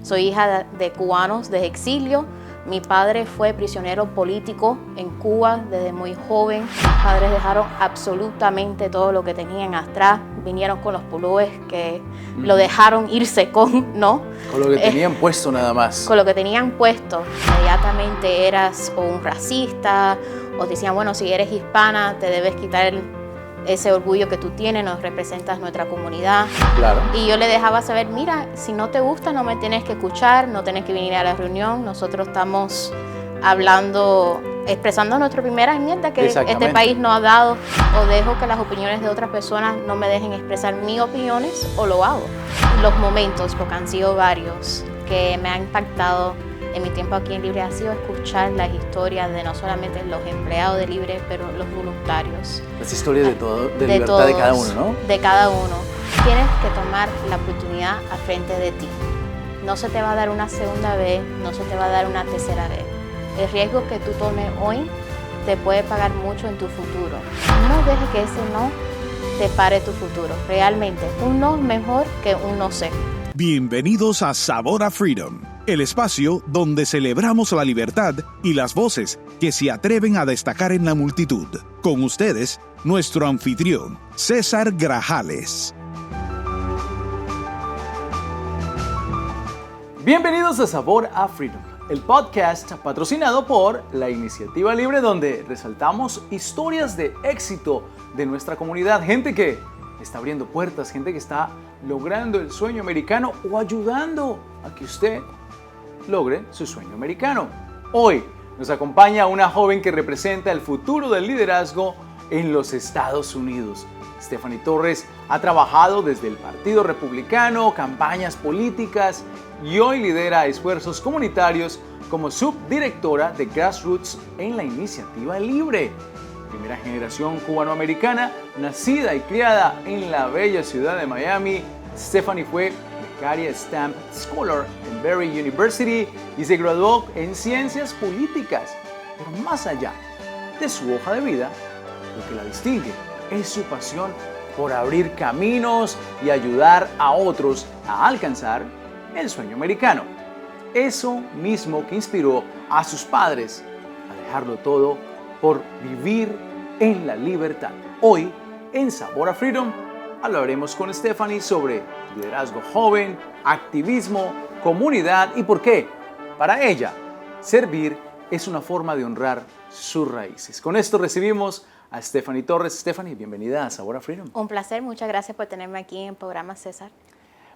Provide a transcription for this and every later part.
Soy hija de cubanos de exilio. Mi padre fue prisionero político en Cuba desde muy joven. Mis padres dejaron absolutamente todo lo que tenían atrás. Vinieron con los pulúes que lo dejaron irse con, ¿no? Con lo que tenían puesto nada más. Con lo que tenían puesto. Inmediatamente eras o un racista, o te decían, bueno, si eres hispana, te debes quitar ese orgullo que tú tienes, nos representas nuestra comunidad. Claro. Y yo le dejaba saber, mira, si no te gusta, no me tienes que escuchar, no tienes que venir a la reunión. Nosotros estamos hablando, expresando nuestra primera enmienda que este país no ha dado, o dejo que las opiniones de otras personas no me dejen expresar mis opiniones, o lo hago. Los momentos, porque han sido varios, que me han impactado en mi tiempo aquí en Libre ha sido escuchar las historias de no solamente los empleados de Libre, pero los voluntarios. Las historias de libertad todos, de cada uno, ¿no? De cada uno. Tienes que tomar la oportunidad al frente de ti. No se te va a dar una segunda vez, no se te va a dar una tercera vez. El riesgo que tú tomes hoy te puede pagar mucho en tu futuro. No dejes que ese no te pare tu futuro. Realmente, un no es mejor que un no sé. Bienvenidos a Sabor a Freedom, el espacio donde celebramos la libertad y las voces que se atreven a destacar en la multitud. Con ustedes, nuestro anfitrión, César Grajales. Bienvenidos a Sabor a Freedom, el podcast patrocinado por la Iniciativa Libre, donde resaltamos historias de éxito de nuestra comunidad, gente que está abriendo puertas, gente que está logrando el sueño americano o ayudando a que usted logre su sueño americano. Hoy nos acompaña una joven que representa el futuro del liderazgo en los Estados Unidos. Stephanie Torres ha trabajado desde el Partido Republicano, campañas políticas y hoy lidera esfuerzos comunitarios como subdirectora de Grassroots en la Iniciativa Libre. Primera generación cubanoamericana, nacida y criada en la bella ciudad de Miami, Stephanie fue becaria Stamp Scholar en Berry University y se graduó en Ciencias Políticas. Pero más allá de su hoja de vida, lo que la distingue es su pasión por abrir caminos y ayudar a otros a alcanzar el sueño americano. Eso mismo que inspiró a sus padres a dejarlo todo por vivir en la libertad. Hoy, en Sabor a Freedom, hablaremos con Stephanie sobre liderazgo joven, activismo, comunidad y por qué, para ella, servir es una forma de honrar sus raíces. Con esto recibimos a Stephanie Torres. Stephanie, bienvenida a Sabor a Freedom. Un placer, muchas gracias por tenerme aquí en el programa, César.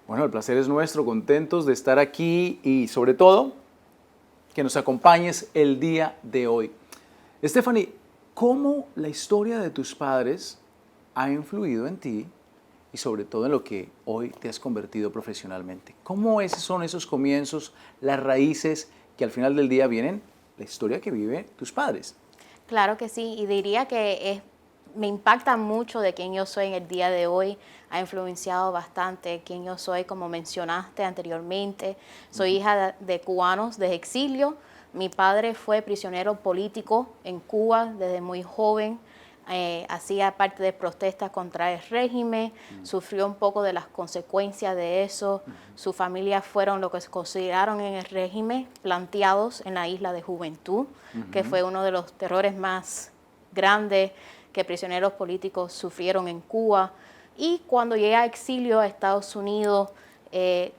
Bueno, el placer es nuestro, contentos de estar aquí y sobre todo que nos acompañes el día de hoy. Stephanie, ¿cómo la historia de tus padres ha influido en ti y sobre todo en lo que hoy te has convertido profesionalmente? ¿Cómo son esos comienzos, las raíces que al final del día vienen, la historia que viven tus padres? Claro que sí, y diría que me impacta mucho de quién yo soy en el día de hoy. Ha influenciado bastante quién yo soy, como mencionaste anteriormente. Soy hija de cubanos de exilio. Mi padre fue prisionero político en Cuba desde muy joven. Hacía parte de protestas contra el régimen, sufrió un poco de las consecuencias de eso. Su familia fueron lo que se consideraron en el régimen planteados en la isla de Juventud, que fue uno de los terrores más grandes que prisioneros políticos sufrieron en Cuba. Y cuando llega a exilio a Estados Unidos,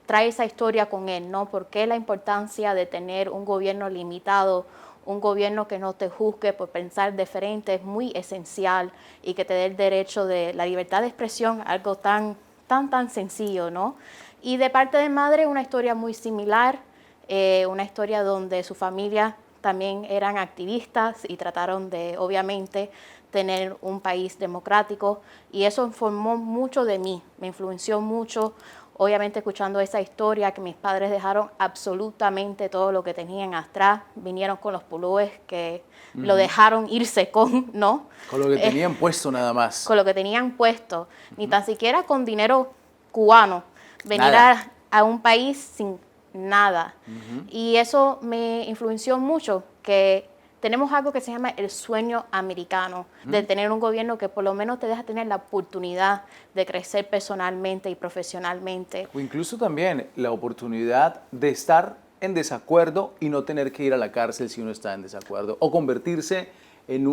trae esa historia con él, ¿no? Porque la importancia de tener un gobierno limitado, un gobierno que no te juzgue por pensar diferente es muy esencial y que te dé el derecho de la libertad de expresión, algo tan sencillo, ¿no? Y de parte de madre, una historia muy similar, una historia donde su familia también eran activistas y trataron de, obviamente, tener un país democrático y eso informó mucho de mí, me influenció mucho. Obviamente escuchando esa historia que mis padres dejaron absolutamente todo lo que tenían atrás, vinieron con los pulúes que lo dejaron irse con, ¿no? Con lo que tenían puesto nada más. Con lo que tenían puesto, ni tan siquiera con dinero cubano, venir a un país sin nada. Y eso me influenció mucho, que tenemos algo que se llama el sueño americano, de tener un gobierno que por lo menos te deja tener la oportunidad de crecer personalmente y profesionalmente. O incluso también la oportunidad de estar en desacuerdo y no tener que ir a la cárcel si uno está en desacuerdo, o convertirse en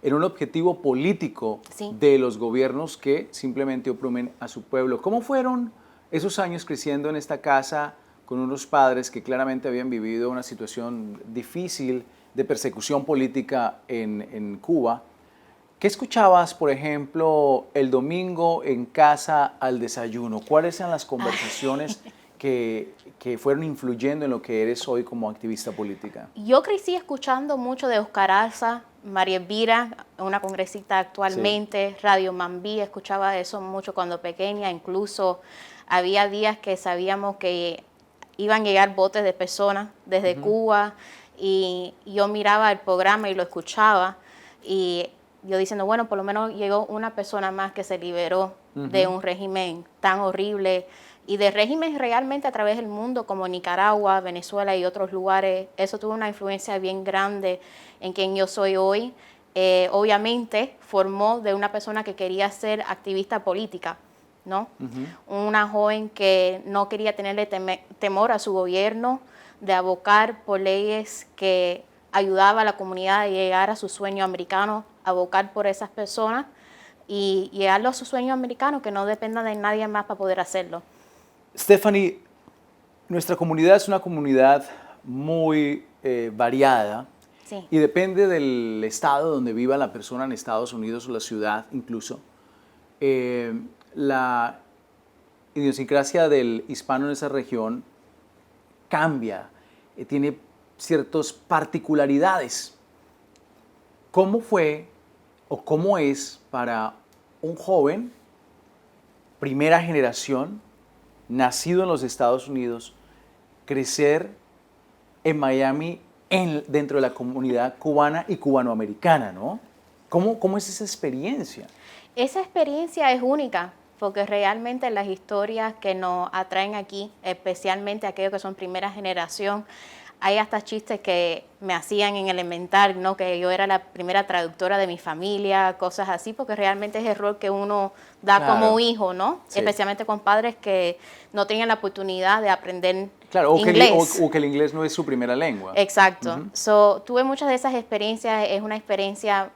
en un objetivo político Sí. de los gobiernos que simplemente oprimen a su pueblo. ¿Cómo fueron esos años creciendo en esta casa con unos padres que claramente habían vivido una situación difícil de persecución política en Cuba? ¿Qué escuchabas, por ejemplo, el domingo en casa al desayuno? ¿Cuáles eran las conversaciones que fueron influyendo en lo que eres hoy como activista política? Yo crecí escuchando mucho de Oscar Alza, María Elvira, una congresista actualmente, Radio Mambí, escuchaba eso mucho cuando pequeña, incluso había días que sabíamos que iban a llegar botes de personas desde Cuba y yo miraba el programa y lo escuchaba y yo diciendo, bueno, por lo menos llegó una persona más que se liberó de un régimen tan horrible y de regímenes realmente a través del mundo como Nicaragua, Venezuela y otros lugares. Eso tuvo una influencia bien grande en quien yo soy hoy. Obviamente formó de una persona que quería ser activista política, ¿no? Una joven que no quería tenerle temor a su gobierno, de abocar por leyes que ayudaba a la comunidad a llegar a su sueño americano, abocar por esas personas y llegarlo a su sueño americano, que no dependa de nadie más para poder hacerlo. Stephanie, nuestra comunidad es una comunidad muy variada. Sí. Y depende del estado donde viva la persona en Estados Unidos o la ciudad incluso. La idiosincrasia del hispano en esa región cambia, tiene ciertas particularidades. ¿Cómo fue o cómo es para un joven, primera generación, nacido en los Estados Unidos, crecer en Miami dentro de la comunidad cubana y cubanoamericana, ¿no? ¿Cómo es esa experiencia? Esa experiencia es única, porque realmente las historias que nos atraen aquí, especialmente aquellos que son primera generación, hay hasta chistes que me hacían en elemental, ¿no? Que yo era la primera traductora de mi familia, cosas así, porque realmente es el rol que uno da como hijo, ¿no? Sí. Especialmente con padres que no tenían la oportunidad de aprender Claro, inglés. O que el inglés no es su primera lengua. Exacto. Tuve muchas de esas experiencias, es una experiencia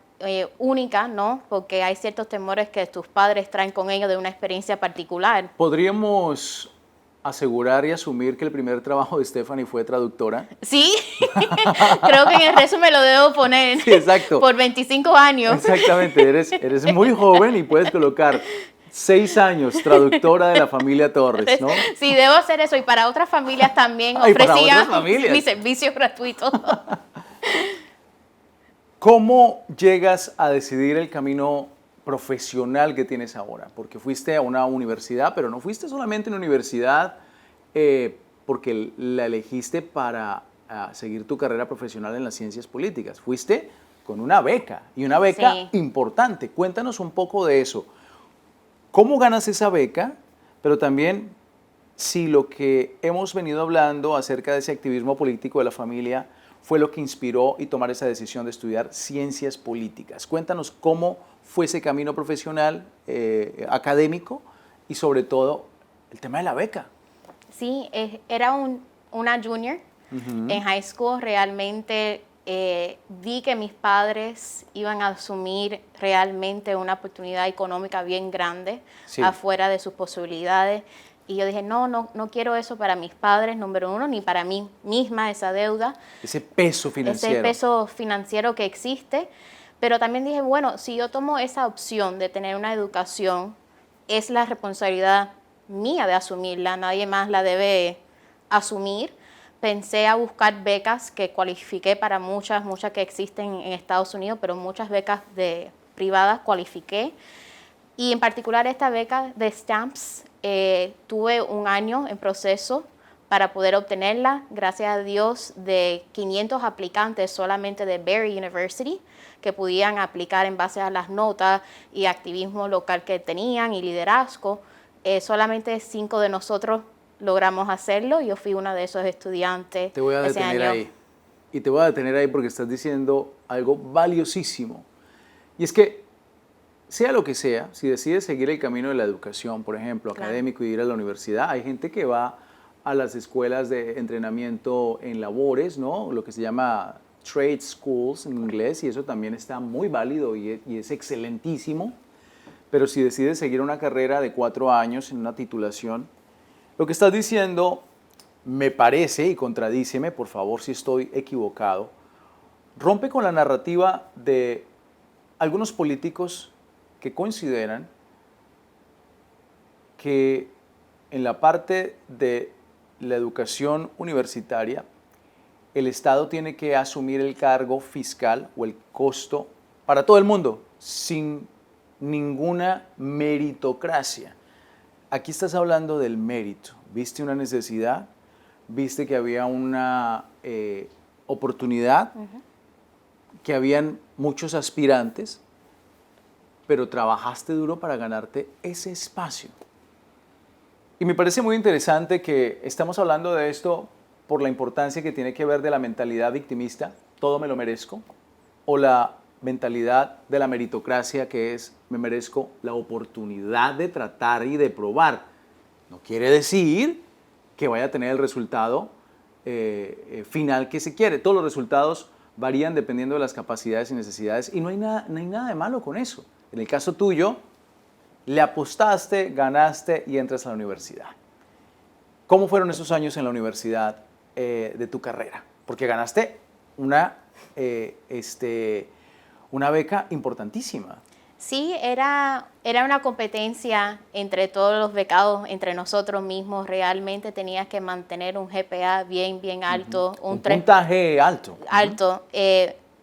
única, ¿no? Porque hay ciertos temores que tus padres traen con ellos de una experiencia particular. ¿Podríamos asegurar y asumir que el primer trabajo de Stephanie fue traductora? Sí, creo que en el resumen lo debo poner. Sí, exacto. Por 25 años. Exactamente, eres muy joven y puedes colocar 6 años traductora de la familia Torres, ¿no? Sí, debo hacer eso y para otras familias también Ay, para ofrecía otras familias. mi servicio gratuito. ¿Cómo llegas a decidir el camino profesional que tienes ahora? Porque fuiste a una universidad, pero no fuiste solamente a una universidad porque la elegiste para seguir tu carrera profesional en las ciencias políticas. Fuiste con una beca, y una beca importante. Cuéntanos un poco de eso. ¿Cómo ganas esa beca? Pero también si lo que hemos venido hablando acerca de ese activismo político de la familia fue lo que inspiró y tomar esa decisión de estudiar ciencias políticas. Cuéntanos cómo fue ese camino profesional, académico y sobre todo el tema de la beca. Sí, era una junior en high school. Realmente vi que mis padres iban a asumir realmente una oportunidad económica bien grande afuera de sus posibilidades. Y yo dije, no quiero eso para mis padres, número uno, ni para mí misma, esa deuda. Ese peso financiero. Ese peso financiero que existe. Pero también dije, bueno, si yo tomo esa opción de tener una educación, es la responsabilidad mía de asumirla, nadie más la debe asumir. Pensé a buscar becas que cualifiqué para muchas que existen en Estados Unidos, pero muchas becas privadas cualifiqué. Y en particular esta beca de Stamps, tuve un año en proceso para poder obtenerla, gracias a Dios, de 500 aplicantes solamente de Barry University, que podían aplicar en base a las notas y activismo local que tenían y liderazgo. Solamente 5 de nosotros logramos hacerlo. Yo fui una de esos estudiantes. Te voy a detener ahí. y te voy a detener ahí porque estás diciendo algo valiosísimo. Y es que, sea lo que sea, si decides seguir el camino de la educación, por ejemplo, Claro. académico y ir a la universidad, hay gente que va a las escuelas de entrenamiento en labores, ¿no? Lo que se llama trade schools en inglés, y eso también está muy válido y es excelentísimo. Pero si decides seguir una carrera de 4 años en una titulación, lo que estás diciendo me parece, y contradíceme, por favor, si estoy equivocado, rompe con la narrativa de algunos políticos que consideran que en la parte de la educación universitaria, el Estado tiene que asumir el cargo fiscal o el costo para todo el mundo, sin ninguna meritocracia. Aquí estás hablando del mérito. ¿Viste una necesidad? ¿Viste que había una oportunidad? Que habían muchos aspirantes, pero trabajaste duro para ganarte ese espacio. Y me parece muy interesante que estamos hablando de esto por la importancia que tiene que ver de la mentalidad victimista, todo me lo merezco, o la mentalidad de la meritocracia, que es me merezco la oportunidad de tratar y de probar. No quiere decir que vaya a tener el resultado final que se quiere. Todos los resultados varían dependiendo de las capacidades y necesidades y no hay nada de malo con eso. En el caso tuyo, le apostaste, ganaste y entras a la universidad. ¿Cómo fueron esos años en la universidad de tu carrera? Porque ganaste una beca importantísima. Sí, era una competencia entre todos los becados, entre nosotros mismos. Realmente tenías que mantener un GPA bien alto. Un puntaje alto. Alto.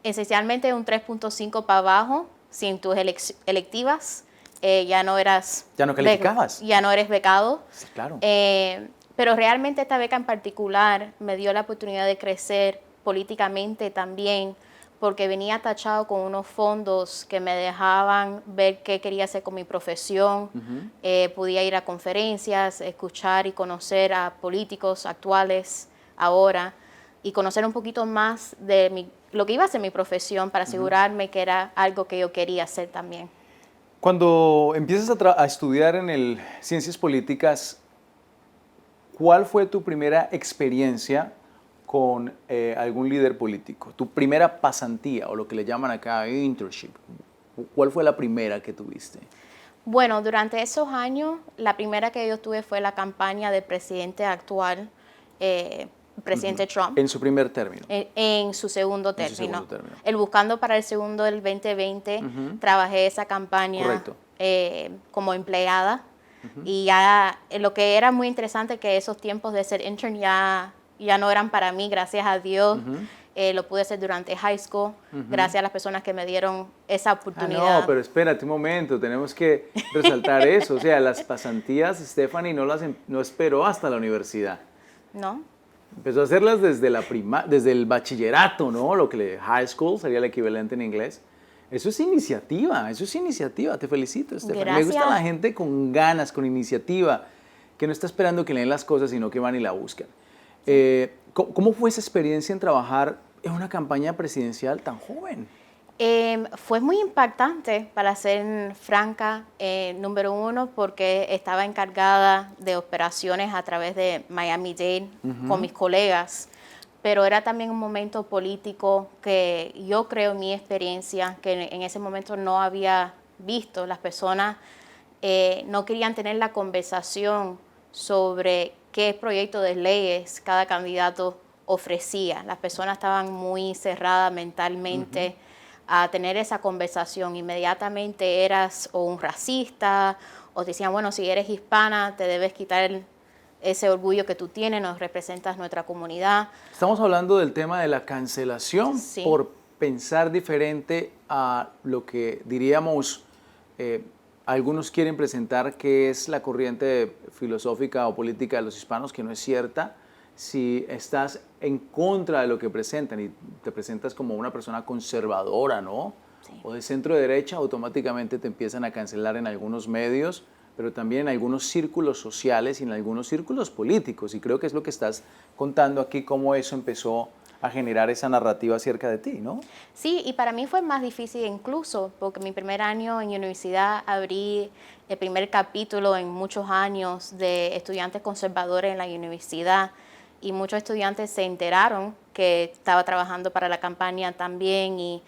Esencialmente un 3.5 para abajo, sin tus electivas. Ya no eras... Ya no calificabas. Ya no eres becado. Sí, claro. Pero realmente esta beca en particular me dio la oportunidad de crecer políticamente también, porque venía tachado con unos fondos que me dejaban ver qué quería hacer con mi profesión. Podía ir a conferencias, escuchar y conocer a políticos actuales ahora y conocer un poquito más de lo que iba a ser mi profesión para asegurarme que era algo que yo quería hacer también. Cuando empiezas a estudiar en Ciencias Políticas, ¿cuál fue tu primera experiencia con algún líder político? Tu primera pasantía, o lo que le llaman acá internship. ¿Cuál fue la primera que tuviste? Bueno, durante esos años, la primera que yo tuve fue la campaña del presidente actual, presidente Trump. En su primer término. En su segundo término. En su segundo término. El buscando para el segundo del 2020, trabajé esa campaña como empleada. Y ya lo que era muy interesante que esos tiempos de ser intern ya no eran para mí, gracias a Dios. Lo pude hacer durante high school, gracias a las personas que me dieron esa oportunidad. No, pero espérate un momento, tenemos que resaltar eso. O sea, las pasantías, Stephanie no esperó hasta la universidad. ¿No? Empezó a hacerlas desde el bachillerato, ¿no? High school sería el equivalente en inglés. Eso es iniciativa. Te felicito, Stephanie. Gracias. Me gusta la gente con ganas, con iniciativa, que no está esperando que leen las cosas, sino que van y la buscan. ¿Cómo fue esa experiencia en trabajar en una campaña presidencial tan joven? Fue muy impactante, para ser franca, número uno, porque estaba encargada de operaciones a través de Miami-Dade con mis colegas, pero era también un momento político que yo creo, en mi experiencia, que en ese momento no había visto. Las personas no querían tener la conversación sobre qué proyecto de leyes cada candidato ofrecía. Las personas estaban muy cerradas mentalmente a tener esa conversación. Inmediatamente eras o un racista, o te decían, bueno, si eres hispana, te debes quitar ese orgullo que tú tienes, nos representas nuestra comunidad. Estamos hablando del tema de la cancelación por pensar diferente a lo que diríamos, algunos quieren presentar que es la corriente filosófica o política de los hispanos, que no es cierta. Si estás en contra de lo que presentan y te presentas como una persona conservadora, ¿no? Sí. O de centro derecha, automáticamente te empiezan a cancelar en algunos medios, pero también en algunos círculos sociales y en algunos círculos políticos. Y creo que es lo que estás contando aquí, cómo eso empezó a generar esa narrativa acerca de ti, ¿no? Sí, y para mí fue más difícil incluso, porque mi primer año en universidad abrí el primer capítulo en muchos años de estudiantes conservadores en la universidad y muchos estudiantes se enteraron que estaba trabajando para la campaña también y,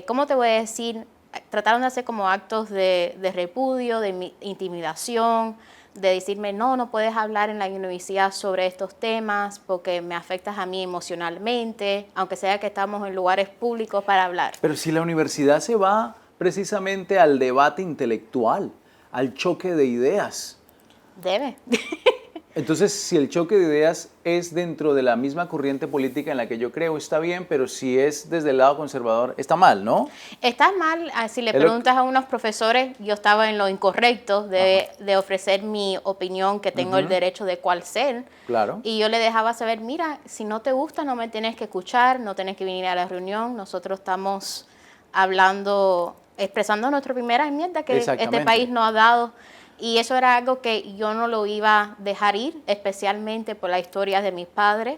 ¿cómo te voy a decir? Trataron de hacer como actos de repudio, de intimidación, de decirme, no puedes hablar en la universidad sobre estos temas porque me afectas a mí emocionalmente, aunque sea que estamos en lugares públicos para hablar. Pero si la universidad se va precisamente al debate intelectual, al choque de ideas. Debe. Entonces, si el choque de ideas es dentro de la misma corriente política en la que yo creo, está bien, pero si es desde el lado conservador, está mal, ¿no? Está mal, si le preguntas a unos profesores, yo estaba en lo incorrecto de ofrecer mi opinión, que tengo el derecho de cuál ser. Claro. Y yo le dejaba saber, mira, si no te gusta, no me tienes que escuchar, no tienes que venir a la reunión, nosotros estamos hablando, expresando nuestra primera enmienda que este país no ha dado. Y eso era algo que yo no lo iba a dejar ir, especialmente por la historia de mis padres.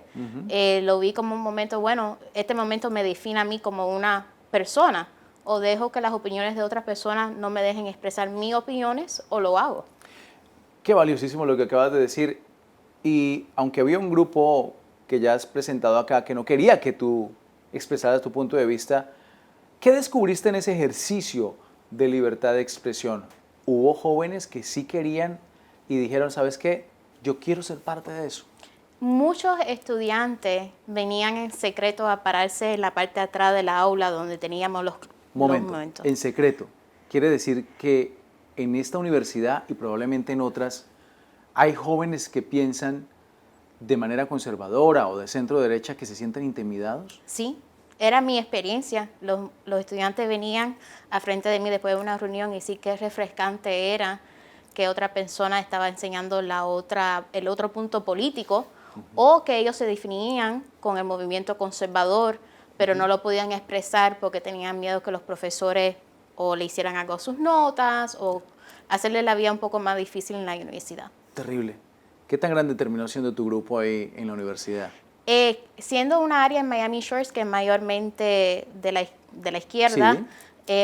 Lo vi como un momento, bueno, este momento me define a mí como una persona, o dejo que las opiniones de otras personas no me dejen expresar mis opiniones, o lo hago. Qué valiosísimo lo que acabas de decir. Y aunque había un grupo que ya has presentado acá que no quería que tú expresaras tu punto de vista, ¿qué descubriste en ese ejercicio de libertad de expresión? Hubo jóvenes que sí querían y dijeron, ¿sabes qué? Yo quiero ser parte de eso. Muchos estudiantes venían en secreto a pararse en la parte de atrás de la aula donde teníamos los momentos. En secreto. Quiere decir que en esta universidad y probablemente en otras, hay jóvenes que piensan de manera conservadora o de centro derecha que se sienten intimidados. Sí. Era mi experiencia. Los estudiantes venían a frente de mí después de una reunión y sí que refrescante era que otra persona estaba enseñando el otro punto político o que ellos se definían con el movimiento conservador, pero no lo podían expresar porque tenían miedo que los profesores o le hicieran algo a sus notas o hacerle la vida un poco más difícil en la universidad. Terrible. ¿Qué tan grande terminó siendo tu grupo ahí en la universidad? Siendo una área en Miami Shores que es mayormente de la izquierda,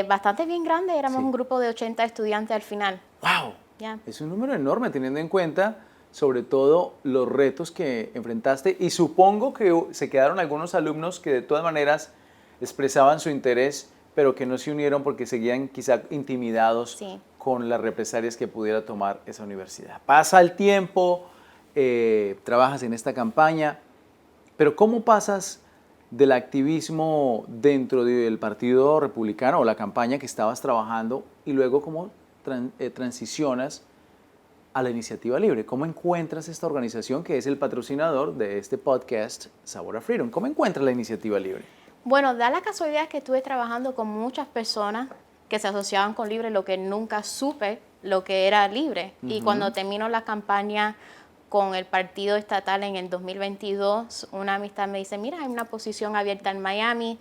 bastante bien grande, éramos un grupo de 80 estudiantes al final. ¡Wow! Yeah. Es un número enorme teniendo en cuenta sobre todo los retos que enfrentaste y supongo que se quedaron algunos alumnos que de todas maneras expresaban su interés pero que no se unieron porque seguían quizá intimidados con las represalias que pudiera tomar esa universidad. Pasa el tiempo, trabajas en esta campaña. Pero ¿cómo pasas del activismo dentro del Partido Republicano o la campaña que estabas trabajando y luego cómo transicionas a la Iniciativa Libre? ¿Cómo encuentras esta organización que es el patrocinador de este podcast Sabor a Freedom? ¿Cómo encuentras la Iniciativa Libre? Bueno, da la casualidad que estuve trabajando con muchas personas que se asociaban con Libre, lo que nunca supe lo que era Libre. Y cuando terminó la campaña con el partido estatal en el 2022, una amistad me dice, mira, hay una posición abierta en Miami,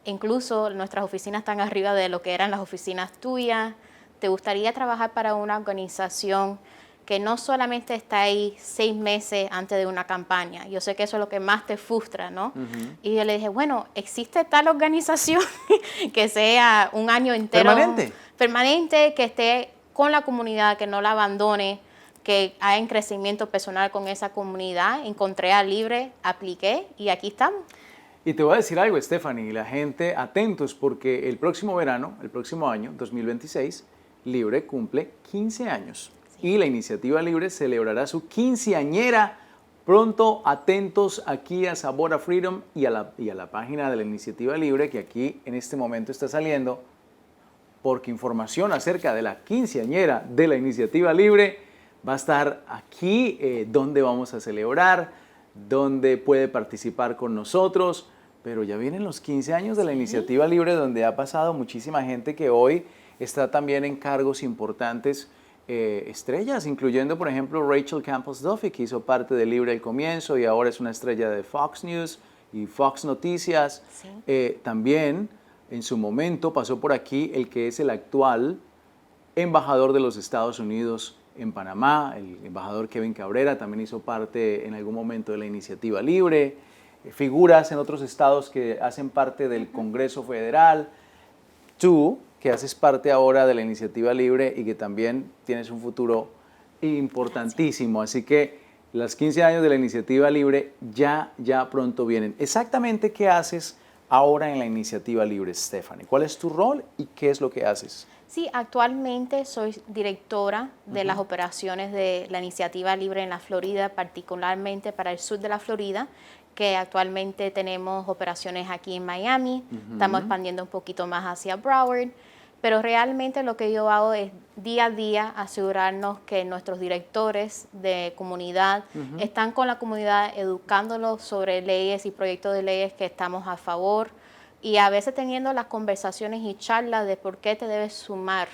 incluso nuestras oficinas están arriba de lo que eran las oficinas tuyas, ¿te gustaría trabajar para una organización que no solamente está ahí 6 meses antes de una campaña? Yo sé que eso es lo que más te frustra, ¿no? Y yo le dije, bueno, ¿existe tal organización que sea un año entero? Permanente, que esté con la comunidad, que no la abandone, que haya en crecimiento personal con esa comunidad? Encontré a Libre, apliqué y aquí estamos. Y te voy a decir algo, Stephanie, la gente atentos porque el próximo verano, el próximo año, 2026, Libre cumple 15 años. Y la Iniciativa Libre celebrará su quinceañera. Pronto, atentos aquí a Sabor a Freedom y a la página de la Iniciativa Libre que aquí en este momento está saliendo, porque información acerca de la quinceañera de la Iniciativa Libre va a estar aquí, donde vamos a celebrar, donde puede participar con nosotros, pero ya vienen los 15 años de la Iniciativa Libre, donde ha pasado muchísima gente que hoy está también en cargos importantes, estrellas, incluyendo por ejemplo Rachel Campos Duffy, que hizo parte de Libre al comienzo y ahora es una estrella de Fox News y Fox Noticias. También en su momento pasó por aquí el que es el actual embajador de los Estados Unidos en Panamá, el embajador Kevin Cabrera, también hizo parte en algún momento de la Iniciativa Libre. figuras en otros estados que hacen parte del Congreso Federal. Tú, que haces parte ahora de la Iniciativa Libre y que también tienes un futuro importantísimo. Así que los 15 años de la Iniciativa Libre ya pronto vienen. Exactamente, ¿qué haces ahora en la Iniciativa Libre, Stephanie? ¿Cuál es tu rol y qué es lo que haces? Sí, actualmente soy directora de las operaciones de la Iniciativa Libre en la Florida, particularmente para el sur de la Florida, que actualmente tenemos operaciones aquí en Miami, estamos expandiendo un poquito más hacia Broward, pero realmente lo que yo hago es día a día asegurarnos que nuestros directores de comunidad están con la comunidad educándolos sobre leyes y proyectos de leyes que estamos a favor, y a veces teniendo las conversaciones y charlas de por qué te debes sumar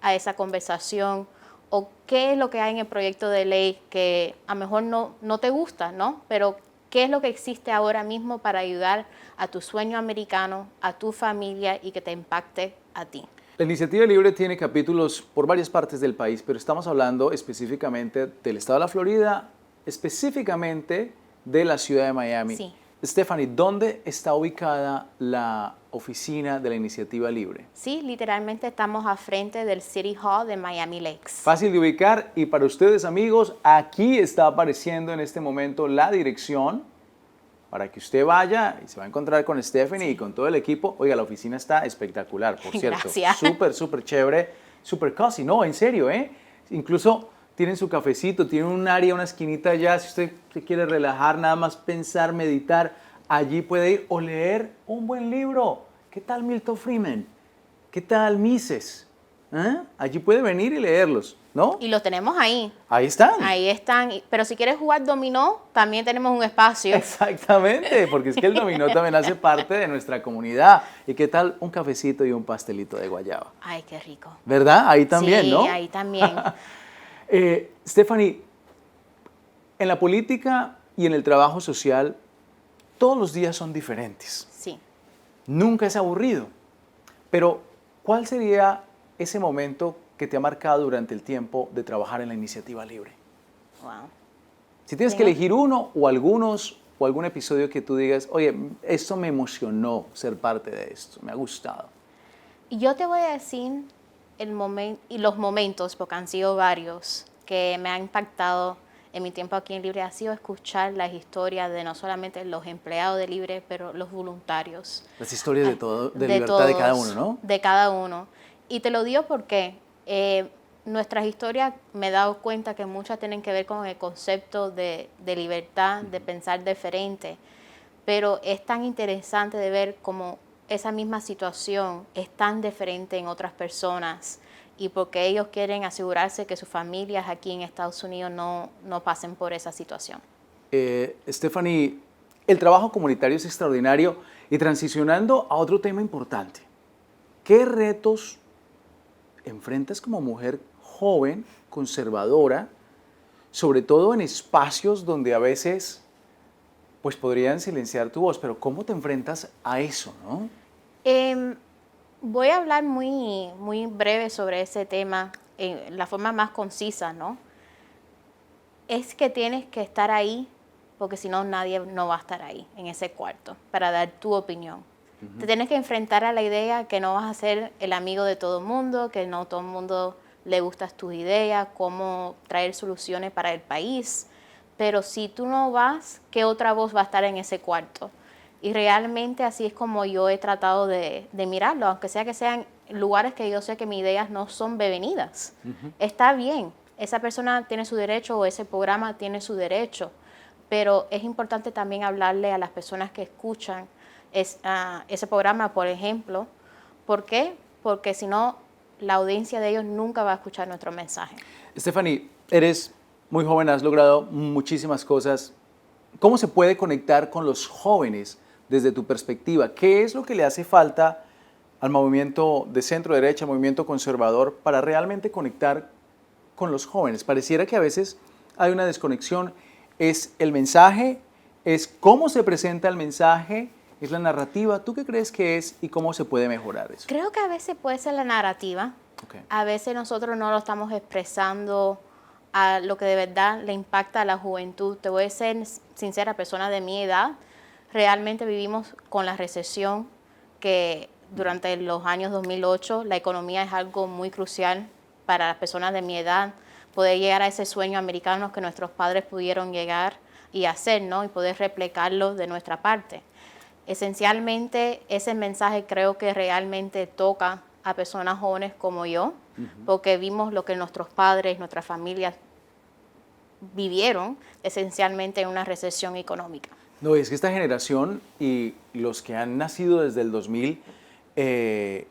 a esa conversación o qué es lo que hay en el proyecto de ley que a lo mejor no te gusta, ¿no? Pero qué es lo que existe ahora mismo para ayudar a tu sueño americano, a tu familia y que te impacte a ti. La Iniciativa Libre tiene capítulos por varias partes del país, pero estamos hablando específicamente del estado de la Florida, específicamente de la ciudad de Miami. Sí. Stephanie, ¿dónde está ubicada la oficina de la Iniciativa Libre? Sí, literalmente estamos a frente del City Hall de Miami Lakes. Fácil de ubicar, y para ustedes, amigos, aquí está apareciendo en este momento la dirección para que usted vaya y se va a encontrar con Stephanie y con todo el equipo. Oiga, la oficina está espectacular, por cierto. Gracias. Súper chévere, súper cozy. No, en serio, ¿eh? Incluso tienen su cafecito, tienen un área, una esquinita allá. Si usted se quiere relajar, nada más pensar, meditar, allí puede ir o leer un buen libro. ¿Qué tal Milton Friedman? ¿Qué tal Mises? Allí puede venir y leerlos, ¿no? Y los tenemos ahí. Ahí están. Ahí están. Pero si quieres jugar dominó, también tenemos un espacio. Exactamente, porque es que el dominó también hace parte de nuestra comunidad. ¿Y qué tal un cafecito y un pastelito de guayaba? Ay, qué rico. ¿Verdad? Ahí también, sí, ¿no? Sí, ahí también. Stephanie, en la política y en el trabajo social, todos los días son diferentes. Sí. Nunca es aburrido. Pero, ¿cuál sería ese momento que te ha marcado durante el tiempo de trabajar en la Iniciativa Libre? Wow. Si tienes que elegir uno o algunos o algún episodio que tú digas, oye, esto me emocionó ser parte de esto, me ha gustado. Y yo te voy a decir los momentos, porque han sido varios, que me han impactado en mi tiempo aquí en Libre, ha sido escuchar las historias de no solamente los empleados de Libre, pero los voluntarios. Las historias de todo, de libertad todos, de cada uno, ¿no? De cada uno. Y te lo digo porque nuestras historias me he dado cuenta que muchas tienen que ver con el concepto de libertad, de pensar diferente, pero es tan interesante de ver cómo esa misma situación es tan diferente en otras personas y porque ellos quieren asegurarse que sus familias aquí en Estados Unidos no pasen por esa situación. Stephanie, el trabajo comunitario es extraordinario y transicionando a otro tema importante. ¿Qué retos enfrentas como mujer joven, conservadora, sobre todo en espacios donde a veces pues podrían silenciar tu voz, pero cómo te enfrentas a eso, ¿no? Voy a hablar muy breve sobre ese tema, en la forma más concisa, ¿no? Es que tienes que estar ahí, porque si no, nadie no va a estar ahí, en ese cuarto, para dar tu opinión. Te tienes que enfrentar a la idea que no vas a ser el amigo de todo el mundo, que no todo el mundo le gustas tus ideas, cómo traer soluciones para el país. Pero si tú no vas, ¿qué otra voz va a estar en ese cuarto? Y realmente así es como yo he tratado de mirarlo, aunque sea que sean lugares que yo sé que mis ideas no son bienvenidas. Está bien, esa persona tiene su derecho o ese programa tiene su derecho, pero es importante también hablarle a las personas que escuchan ese programa, por ejemplo. ¿Por qué? Porque si no, la audiencia de ellos nunca va a escuchar nuestro mensaje. Stephanie, eres muy joven, has logrado muchísimas cosas. ¿Cómo se puede conectar con los jóvenes desde tu perspectiva? ¿Qué es lo que le hace falta al movimiento de centro-derecha, al movimiento conservador, para realmente conectar con los jóvenes? Pareciera que a veces hay una desconexión. ¿Es el mensaje? ¿Es cómo se presenta el mensaje? ¿Es la narrativa? ¿Tú qué crees que es y cómo se puede mejorar eso? Creo que a veces puede ser la narrativa. Okay. A veces nosotros no lo estamos expresando a lo que de verdad le impacta a la juventud. Te voy a ser sincera, personas de mi edad, realmente vivimos con la recesión que durante los años 2008 la economía es algo muy crucial para las personas de mi edad, poder llegar a ese sueño americano que nuestros padres pudieron llegar y hacer, ¿no? Y poder replicarlo de nuestra parte. Esencialmente, ese mensaje creo que realmente toca a personas jóvenes como yo, porque vimos lo que nuestros padres, nuestras familias vivieron esencialmente en una recesión económica. No, es que esta generación y los que han nacido desde el 2000,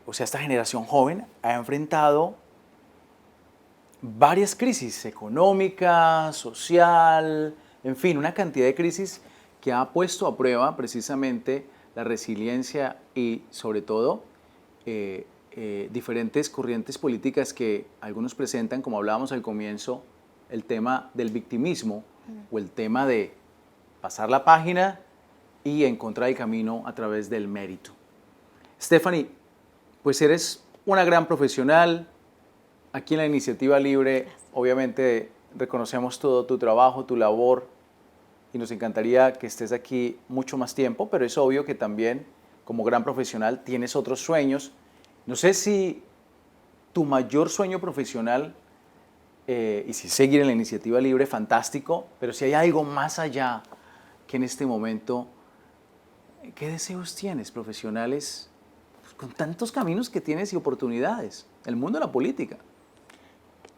o sea, esta generación joven ha enfrentado varias crisis económica, social, en fin, una cantidad de crisis que ha puesto a prueba precisamente la resiliencia y sobre todo diferentes corrientes políticas que algunos presentan, como hablábamos al comienzo, el tema del victimismo o el tema de pasar la página y encontrar el camino a través del mérito. Stephanie, pues eres una gran profesional. Aquí en la Iniciativa Libre, obviamente, reconocemos todo tu trabajo, tu labor, y nos encantaría que estés aquí mucho más tiempo, pero es obvio que también, como gran profesional, tienes otros sueños. No sé si tu mayor sueño profesional, y si seguir en la Iniciativa Libre, fantástico, pero si hay algo más allá que en este momento, ¿qué deseos tienes profesionales con tantos caminos que tienes y oportunidades? El mundo de la política.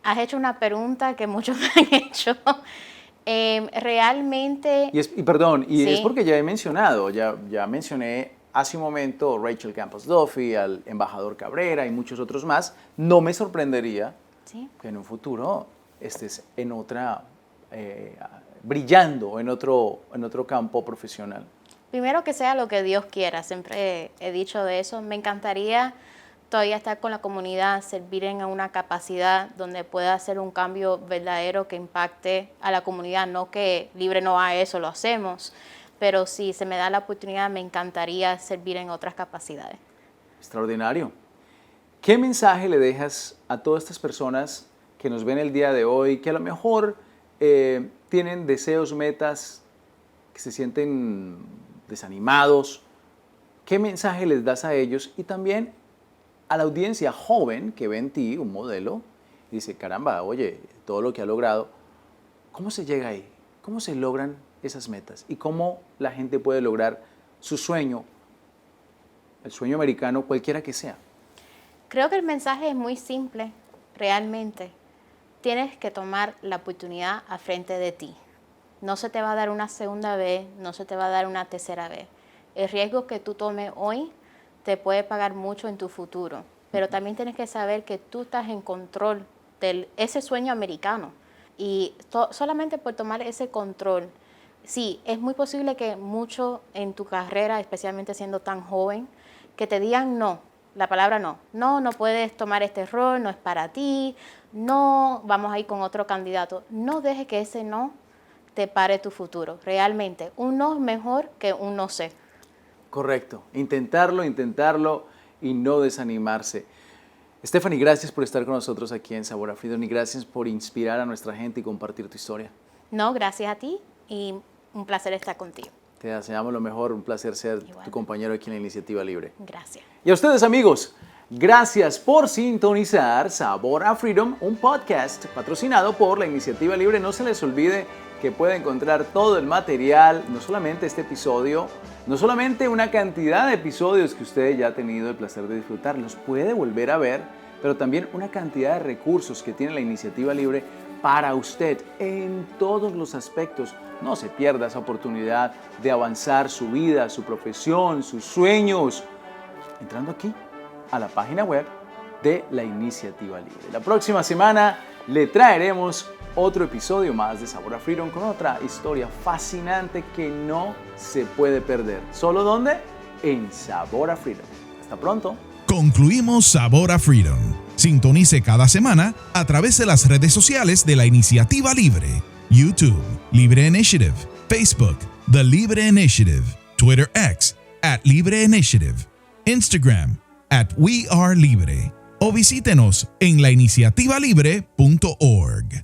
Has hecho una pregunta que muchos me han hecho. Realmente... Y sí. Es porque ya he mencionado, ya mencioné hace un momento Rachel Campos Duffy, al embajador Cabrera y muchos otros más. No me sorprendería que en un futuro estés en otra, brillando en otro campo profesional. Primero que sea lo que Dios quiera, siempre he dicho de eso. Me encantaría todavía estar con la comunidad, servir en una capacidad donde pueda hacer un cambio verdadero que impacte a la comunidad. No que Libre no haga eso, lo hacemos, pero si se me da la oportunidad, me encantaría servir en otras capacidades. Extraordinario. ¿Qué mensaje le dejas a todas estas personas que nos ven el día de hoy, que a lo mejor tienen deseos, metas, que se sienten desanimados? ¿Qué mensaje les das a ellos? Y también a la audiencia joven que ve en ti un modelo y dice, caramba, oye, todo lo que ha logrado, ¿cómo se llega ahí? ¿Cómo se logran esas metas? ¿Y cómo la gente puede lograr su sueño, el sueño americano, cualquiera que sea? Creo que el mensaje es muy simple, realmente. Tienes que tomar la oportunidad a frente de ti. No se te va a dar una segunda vez, no se te va a dar una tercera vez. El riesgo que tú tomes hoy te puede pagar mucho en tu futuro, pero también tienes que saber que tú estás en control de ese sueño americano y solamente por tomar ese control, sí, es muy posible que mucho en tu carrera, especialmente siendo tan joven, que te digan no, la palabra no puedes tomar este rol, no es para ti, no, vamos a ir con otro candidato. No dejes que ese no te pare tu futuro, realmente, un no es mejor que un no sé. Correcto, intentarlo y no desanimarse. Stephanie, gracias por estar con nosotros aquí en Sabor a Freedom y gracias por inspirar a nuestra gente y compartir tu historia. No, gracias a ti y un placer estar contigo. Te deseamos lo mejor, un placer ser tu compañero aquí en la Iniciativa Libre. Gracias. Y a ustedes, amigos, gracias por sintonizar Sabor a Freedom, un podcast patrocinado por la Iniciativa Libre. No se les olvide que puede encontrar todo el material, no solamente este episodio, no solamente una cantidad de episodios que usted ya ha tenido el placer de disfrutar, los puede volver a ver, pero también una cantidad de recursos que tiene la Iniciativa Libre para usted en todos los aspectos. No se pierda esa oportunidad de avanzar su vida, su profesión, sus sueños, entrando aquí a la página web de la Iniciativa Libre. La próxima semana le traeremos otro episodio más de Sabor a Freedom con otra historia fascinante que no se puede perder. ¿Solo dónde? En Sabor a Freedom. Hasta pronto. Concluimos Sabor a Freedom. Sintonice cada semana a través de las redes sociales de la Iniciativa Libre. YouTube, Libre Initiative. Facebook, The Libre Initiative. Twitter X, @LibreInitiative. Instagram, @WeAreLibre. O visítenos en lainiciativalibre.org.